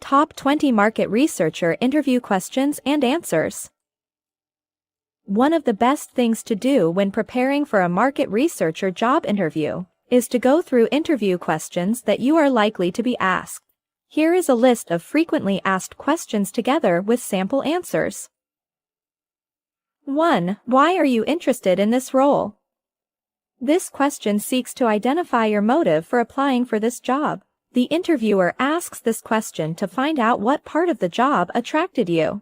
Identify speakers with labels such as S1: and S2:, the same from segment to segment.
S1: Top 20 Market Researcher Interview Questions and Answers. One of the best things to do when preparing for a market researcher job interview is to go through interview questions that you are likely to be asked. Here is a list of frequently asked questions together with sample answers. 1. Why are you interested in this role? This question seeks to identify your motive for applying for this job. The interviewer asks this question to find out what part of the job attracted you.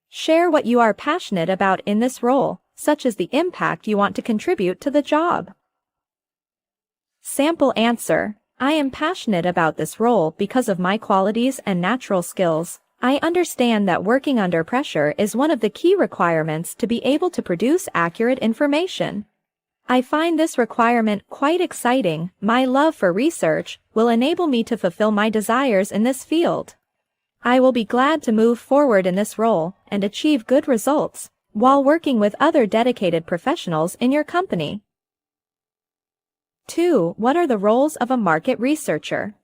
S1: Share what you are passionate about in this role, such as the impact you want to contribute to the job. Sample answer. I am passionate about this role because of my qualities and natural skills. I understand that working under pressure is one of the key requirements to be able to produce accurate information. I find this requirement quite exciting. My love for research will enable me to fulfill my desires in this field. I will be glad to move forward in this role and achieve good results while working with other dedicated professionals in your company. 2. What are the roles of a market researcher?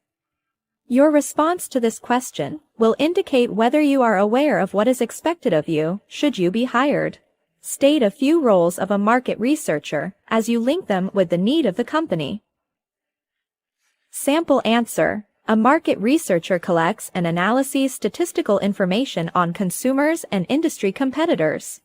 S1: Your response to this question will indicate whether you are aware of what is expected of you should you be hired. State a few roles of a market researcher as you link them with the need of the company. Sample answer. A market researcher collects and analyzes statistical information on consumers and industry competitors.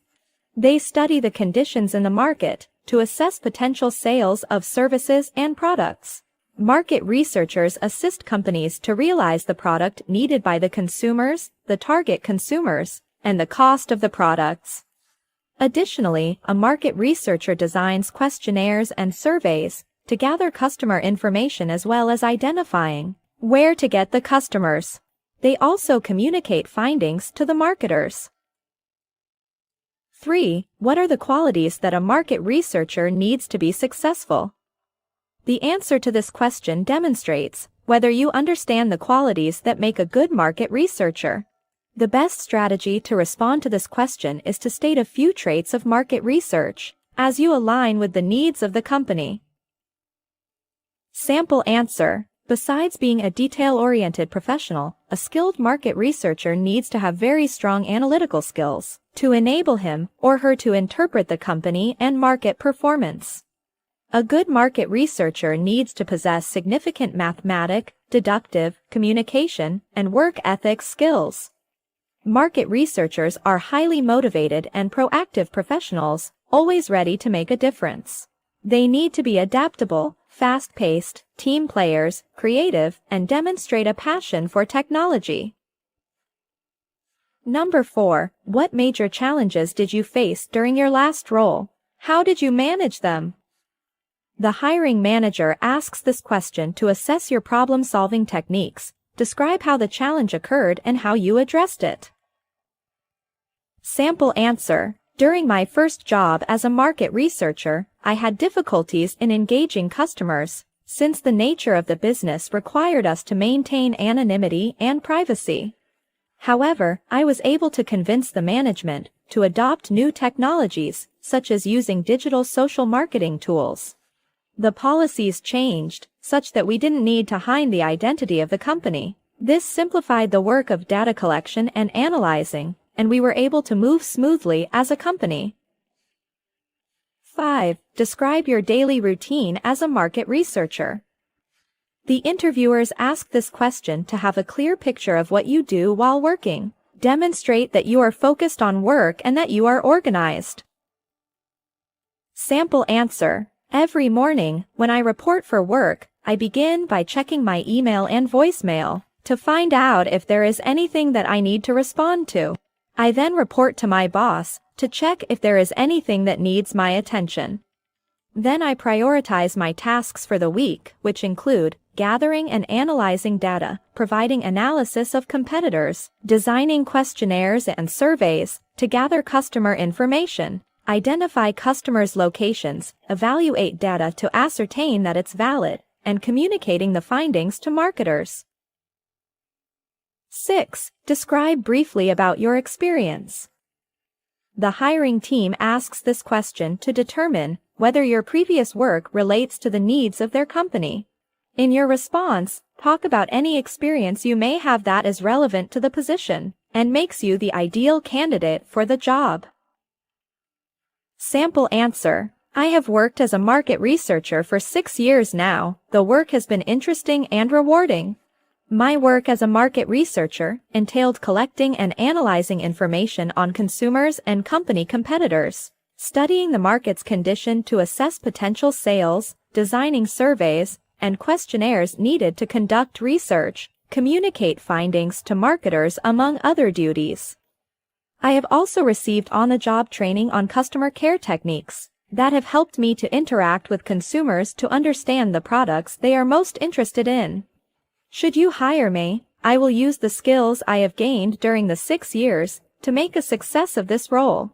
S1: They study the conditions in the market to assess potential sales of services and products. Market researchers assist companies to realize the product needed by the consumers, the target consumers, and the cost of the products. Additionally, a market researcher designs questionnaires and surveys to gather customer information as well as identifying where to get the customers. They also communicate findings to the marketers. 3. What are the qualities that a market researcher needs to be successful? The answer to this question demonstrates whether you understand the qualities that make a good market researcher. The best strategy to respond to this question is to state a few traits of market research as you align with the needs of the company. Sample answer. Besides being a detail-oriented professional, a skilled market researcher needs to have very strong analytical skills to enable him or her to interpret the company and market performance. A good market researcher needs to possess significant mathematic, deductive, communication, and work ethics skills. Market researchers are highly motivated and proactive professionals, always ready to make a difference. They need to be adaptable, fast-paced, team players, creative, and demonstrate a passion for technology. Number 4. What major challenges did you face during your last role? How did you manage them? The hiring manager asks this question to assess your problem-solving techniques. Describe how the challenge occurred and how you addressed it. Sample answer. During my first job as a market researcher, I had difficulties in engaging customers, since the nature of the business required us to maintain anonymity and privacy. However, I was able to convince the management to adopt new technologies, such as using digital social marketing tools. The policies changed, such that we didn't need to hide the identity of the company. This simplified the work of data collection and analyzing, and we were able to move smoothly as a company. 5. Describe your daily routine as a market researcher. The interviewers ask this question to have a clear picture of what you do while working. Demonstrate that you are focused on work and that you are organized. Sample answer. Every morning, when I report for work, I begin by checking my email and voicemail to find out if there is anything that I need to respond to. I then report to my boss to check if there is anything that needs my attention. Then I prioritize my tasks for the week, which include gathering and analyzing data, providing analysis of competitors, designing questionnaires and surveys to gather customer information, identify customers' locations, evaluate data to ascertain that it's valid, and communicating the findings to marketers. 6. Describe briefly about your experience. The hiring team asks this question to determine whether your previous work relates to the needs of their company. In your response, Talk about any experience you may have that is relevant to the position and makes you the ideal candidate for the job. Sample answer. I have worked as a market researcher for 6 years now. The work has been interesting and rewarding. My work as a market researcher entailed collecting and analyzing information on consumers and company competitors, studying the market's condition to assess potential sales, designing surveys and questionnaires needed to conduct research, communicate findings to marketers, among other duties. I have also received on-the-job training on customer care techniques that have helped me to interact with consumers to understand the products they are most interested in. Should you hire me, I will use the skills I have gained during the 6 years to make a success of this role.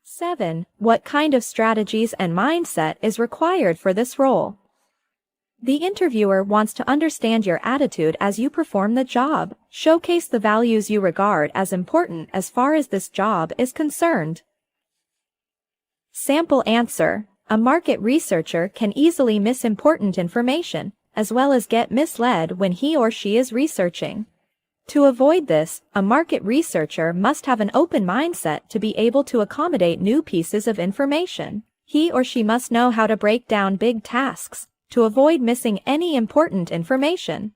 S1: 7. What kind of strategies and mindset is required for this role? The interviewer wants to understand your attitude as you perform the job. Showcase the values you regard as important as far as this job is concerned. Sample answer. A market researcher can easily miss important information, as well as get misled when he or she is researching. To avoid this, a market researcher must have an open mindset to be able to accommodate new pieces of information. He or she must know how to break down big tasks to avoid missing any important information.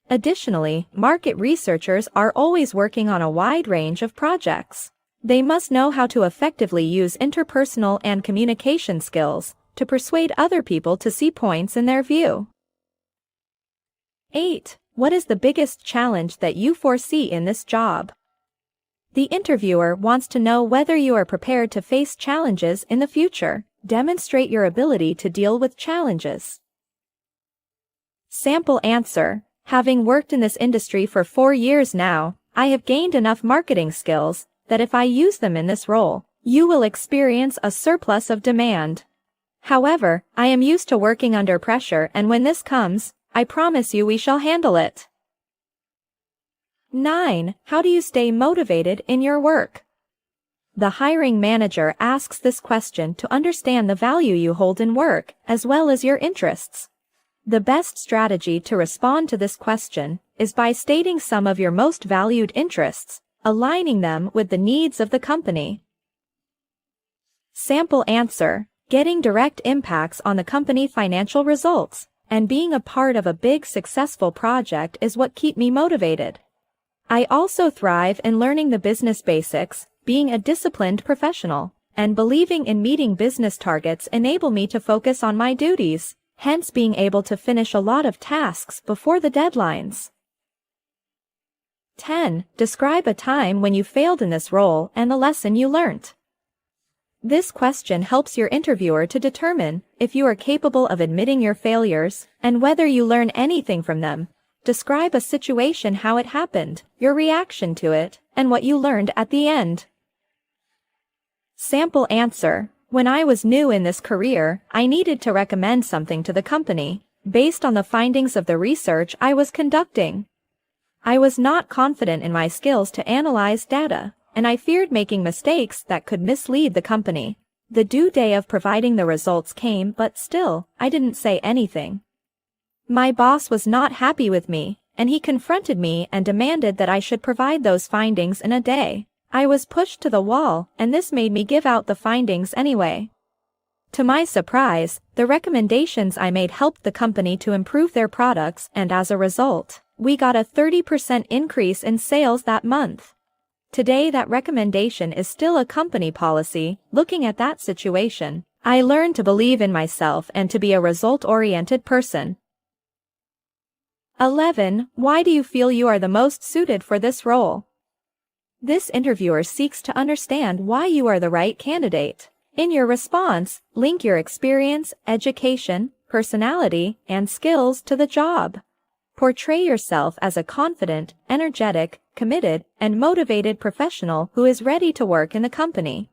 S1: Additionally, market researchers are always working on a wide range of projects. They must know how to effectively use interpersonal and communication skills to persuade other people to see points in their view. 8. What is the biggest challenge that you foresee in this job? The interviewer wants to know whether you are prepared to face challenges in the future. Demonstrate your ability to deal with challenges. Sample answer. Having worked in this industry for 4 years now, I have gained enough marketing skills that if I use them in this role, you will experience a surplus of demand. However, I am used to working under pressure, and when this comes, I promise you we shall handle it. 9. How do you stay motivated in your work? The hiring manager asks this question to understand the value you hold in work, as well as your interests. The best strategy to respond to this question is by stating some of your most valued interests, aligning them with the needs of the company. Sample answer. Getting direct impacts on the company financial results and being a part of a big successful project is what keep me motivated. I also thrive in learning the business basics, being a disciplined professional, and believing in meeting business targets enable me to focus on my duties, hence being able to finish a lot of tasks before the deadlines. 10. Describe a time when you failed in this role and the lesson you learnt. This question helps your interviewer to determine if you are capable of admitting your failures and whether you learn anything from them. Describe a situation, how it happened, your reaction to it, and what you learned at the end. Sample answer. When I was new in this career, I needed to recommend something to the company, based on the findings of the research I was conducting. I was not confident in my skills to analyze data, and I feared making mistakes that could mislead the company. The due day of providing the results came, but still, I didn't say anything. My boss was not happy with me, and he confronted me and demanded that I should provide those findings in a day. I was pushed to the wall, and this made me give out the findings anyway. To my surprise, the recommendations I made helped the company to improve their products, and as a result, we got a 30% increase in sales that month. Today that recommendation is still a company policy. Looking at that situation, I learned to believe in myself and to be a result-oriented person. 11. Why do you feel you are the most suited for this role? This interviewer seeks to understand why you are the right candidate. In your response, link your experience, education, personality, and skills to the job. Portray yourself as a confident, energetic, committed, and motivated professional who is ready to work in the company.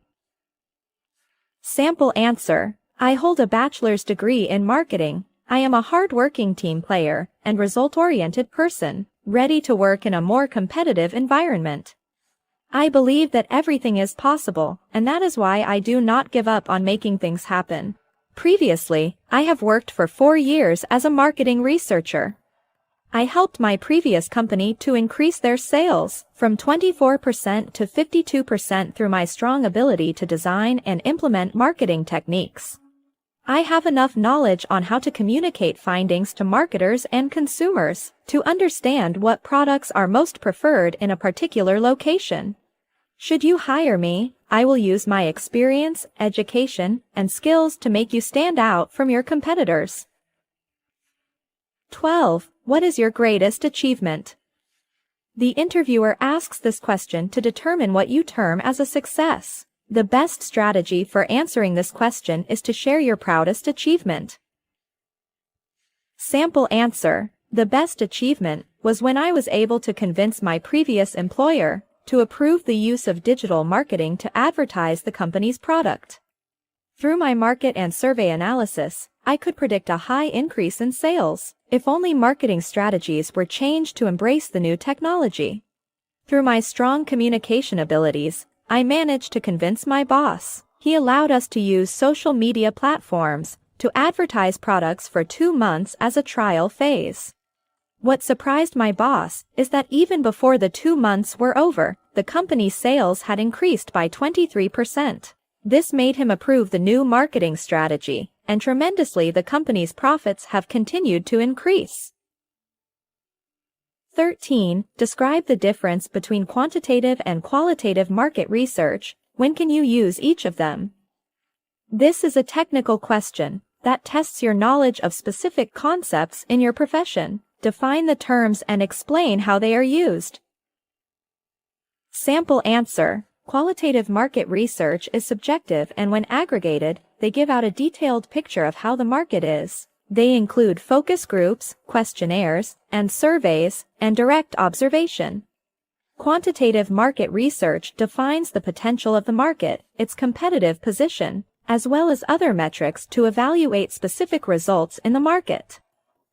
S1: Sample answer. I hold a bachelor's degree in marketing. I am a hard-working team player and result-oriented person, ready to work in a more competitive environment. I believe that everything is possible, and that is why I do not give up on making things happen. Previously, I have worked for 4 years as a marketing researcher. I helped my previous company to increase their sales from 24% to 52% through my strong ability to design and implement marketing techniques. I have enough knowledge on how to communicate findings to marketers and consumers to understand what products are most preferred in a particular location. Should you hire me, I will use my experience, education, and skills to make you stand out from your competitors. 12. What is your greatest achievement? The interviewer asks this question to determine what you term as a success. The best strategy for answering this question is to share your proudest achievement. Sample answer: the best achievement was when I was able to convince my previous employer to approve the use of digital marketing to advertise the company's product. Through my market and survey analysis, I could predict a high increase in sales if only marketing strategies were changed to embrace the new technology. Through my strong communication abilities, I managed to convince my boss. He allowed us to use social media platforms to advertise products for 2 months as a trial phase. What surprised my boss is that even before the 2 months were over, the company's sales had increased by 23%. This made him approve the new marketing strategy, and tremendously the company's profits have continued to increase. 13. Describe the difference between quantitative and qualitative market research. When can you use each of them? This is a technical question that tests your knowledge of specific concepts in your profession. Define the terms and explain how they are used. Sample answer: qualitative market research is subjective, and when aggregated, they give out a detailed picture of how the market is. They include focus groups, questionnaires, and surveys, and direct observation. Quantitative market research defines the potential of the market, its competitive position, as well as other metrics to evaluate specific results in the market.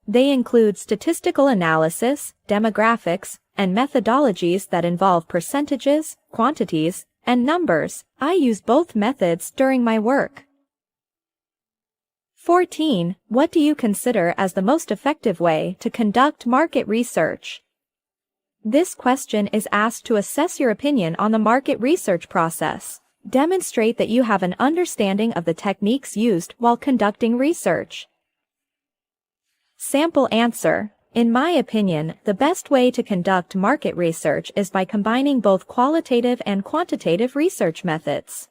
S1: They include statistical analysis, demographics, and methodologies that involve percentages, quantities, and numbers. I use both methods during my work. 14. What do you consider as the most effective way to conduct market research? This question is asked to assess your opinion on the market research process. Demonstrate that you have an understanding of the techniques used while conducting research. Sample answer: in my opinion, the best way to conduct market research is by combining both qualitative and quantitative research methods.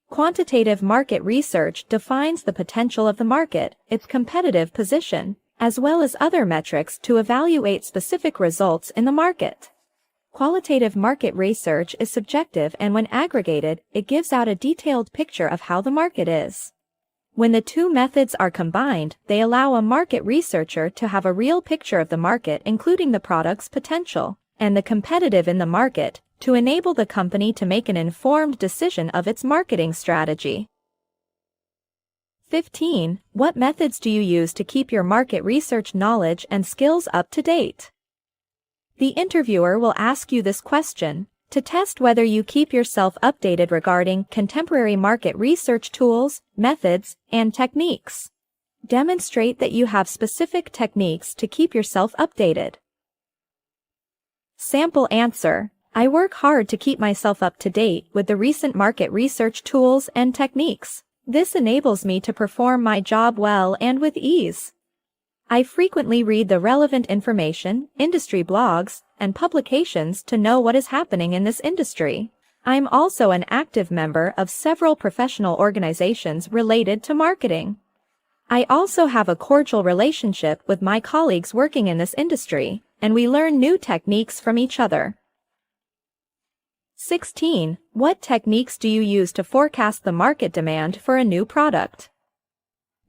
S1: Quantitative market research defines the potential of the market, its competitive position, as well as other metrics to evaluate specific results in the market. Qualitative market research is subjective, and when aggregated, it gives out a detailed picture of how the market is. When the two methods are combined, they allow a market researcher to have a real picture of the market, including the product's potential and the competitive in the market, to enable the company to make an informed decision of its marketing strategy. 15. What methods do you use to keep your market research knowledge and skills up to date? The interviewer will ask you this question to test whether you keep yourself updated regarding contemporary market research tools, methods, and techniques. Demonstrate that you have specific techniques to keep yourself updated. Sample answer: I work hard to keep myself up to date with the recent market research tools and techniques. This enables me to perform my job well and with ease. I frequently read the relevant information, industry blogs, and publications to know what is happening in this industry. I'm also an active member of several professional organizations related to marketing. I also have a cordial relationship with my colleagues working in this industry, and we learn new techniques from each other. 16. What techniques do you use to forecast the market demand for a new product?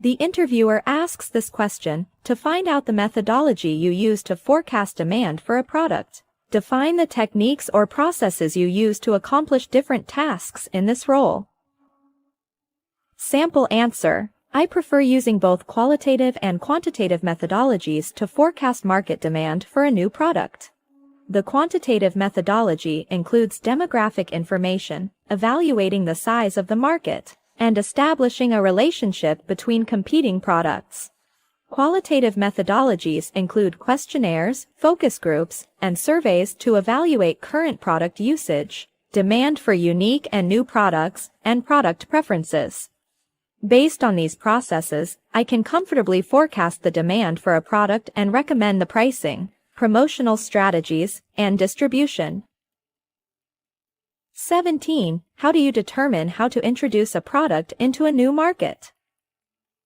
S1: The interviewer asks this question to find out the methodology you use to forecast demand for a product. Define the techniques or processes you use to accomplish different tasks in this role. Sample answer: I prefer using both qualitative and quantitative methodologies to forecast market demand for a new product. The quantitative methodology includes demographic information, evaluating the size of the market, and establishing a relationship between competing products. Qualitative methodologies include questionnaires, focus groups, and surveys to evaluate current product usage, demand for unique and new products, and product preferences. Based on these processes, I can comfortably forecast the demand for a product and recommend the pricing, promotional strategies, and distribution. 17. How do you determine how to introduce a product into a new market?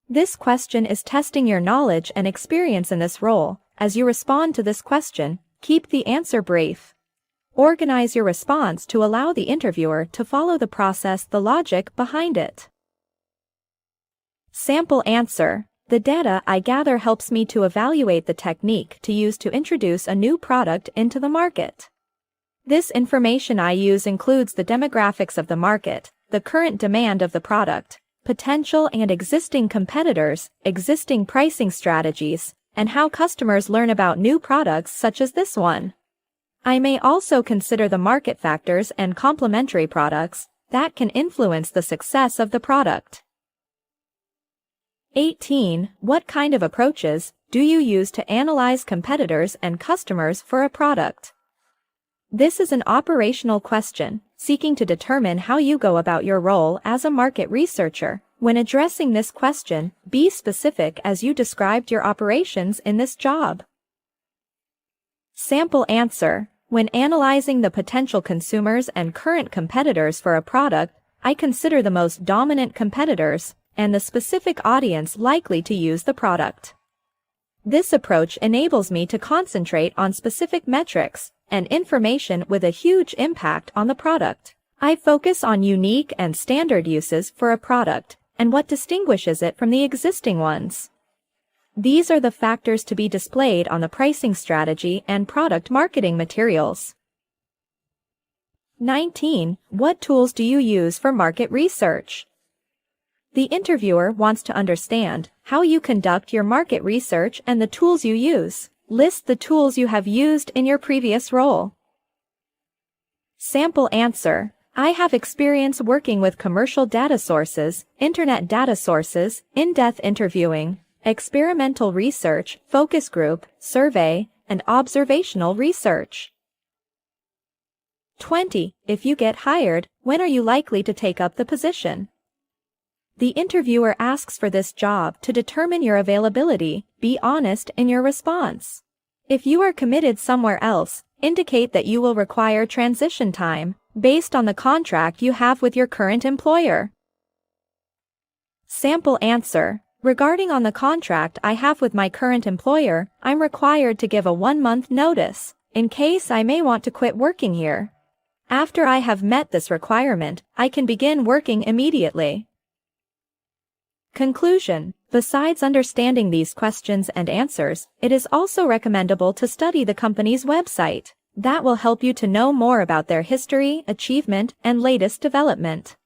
S1: This question is testing your knowledge and experience in this role. As you respond to this question, keep the answer brief. Organize your response to allow the interviewer to follow the process, the logic behind it. Sample answer. The data I gather helps me to evaluate the technique to use to introduce a new product into the market. This information I use includes the demographics of the market, the current demand of the product, potential and existing competitors, existing pricing strategies, and how customers learn about new products such as this one. I may also consider the market factors and complementary products that can influence the success of the product. 18. What kind of approaches do you use to analyze competitors and customers for a product? This is an operational question, seeking to determine how you go about your role as a market researcher. When addressing this question, be specific as you described your operations in this job. Sample answer. When analyzing the potential consumers and current competitors for a product, I consider the most dominant competitors and the specific audience likely to use the product. This approach enables me to concentrate on specific metrics and information with a huge impact on the product. I focus on unique and standard uses for a product and what distinguishes it from the existing ones. These are the factors to be displayed on the pricing strategy and product marketing materials. 19. What tools do you use for market research? The interviewer wants to understand how you conduct your market research and the tools you use. List the tools you have used in your previous role. Sample answer. I have experience working with commercial data sources, internet data sources, in-depth interviewing, experimental research, focus group, survey, and observational research. 20. If you get hired, when are you likely to take up the position? The interviewer asks for this job to determine your availability. Be honest in your response. If you are committed somewhere else, indicate that you will require transition time based on the contract you have with your current employer. Sample answer. Regarding on the contract I have with my current employer, I'm required to give a 1-month notice, in case I may want to quit working here. After I have met this requirement, I can begin working immediately. Conclusion. Besides understanding these questions and answers, it is also recommendable to study the company's website. That will help you to know more about their history, achievement, and latest development.